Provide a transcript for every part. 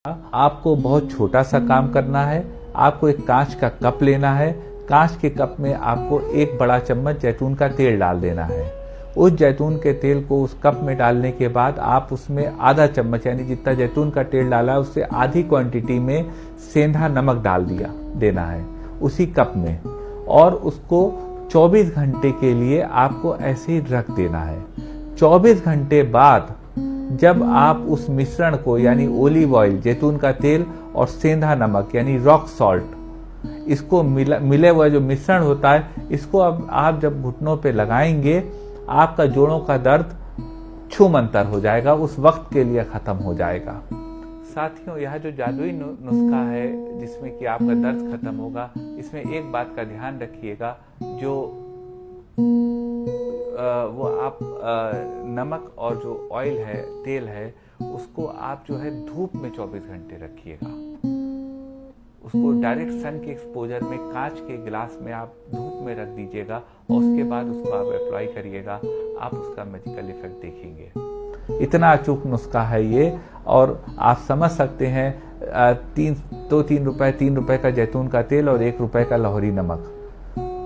आपको बहुत छोटा सा काम करना है। आपको एक कांच का कप लेना है। कांच के कप में आपको एक बड़ा चम्मच जैतून का तेल डाल देना है। उस जैतून के तेल को उस कप में डालने के बाद आप उसमें आधा चम्मच यानी जितना जैतून का तेल डाला है उससे आधी क्वांटिटी में सेंधा नमक डाल देना है उसी कप में, और उसको 24 घंटे के लिए आपको ऐसे ही रख देना है। 24 घंटे बाद जब आप उस मिश्रण को यानी ओलिव ऑयल, जैतून का तेल और सेंधा नमक यानी रॉक सॉल्ट, इसको मिले हुए जो मिश्रण होता है, इसको अब आप जब घुटनों पे लगाएंगे आपका जोड़ों का दर्द छूमंतर हो जाएगा, उस वक्त के लिए खत्म हो जाएगा। साथियों, यह जो जादुई नुस्खा है जिसमें कि आपका दर्द खत्म होगा, इसमें एक बात का ध्यान रखिएगा, जो वो आप नमक और जो ऑयल है, तेल है, उसको आप जो है धूप में 24 घंटे रखिएगा। उसको डायरेक्ट सन के एक्सपोजर में कांच के गिलास में आप धूप में रख दीजिएगा और उसके बाद उसको आप अप्लाई करिएगा। आप उसका मैजिकल इफेक्ट देखेंगे। इतना अचूक नुस्खा है ये, और आप समझ सकते हैं 3 रुपए का जैतून का तेल और 1 रुपए का लाहौरी नमक,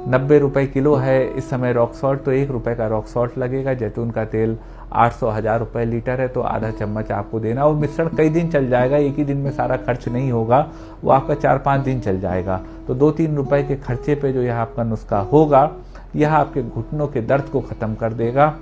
90 रुपए किलो है इस समय रॉक सॉल्ट, तो 1 रुपए का रॉक सॉल्ट लगेगा। जैतून का तेल 800-1000 रुपए लीटर है, तो आधा चम्मच आपको देना। वो मिश्रण कई दिन चल जाएगा, एक ही दिन में सारा खर्च नहीं होगा, वो आपका 4-5 दिन चल जाएगा। तो 2-3 रुपए के खर्चे पे जो यह आपका नुस्खा होगा, यह आपके घुटनों के दर्द को खत्म कर देगा।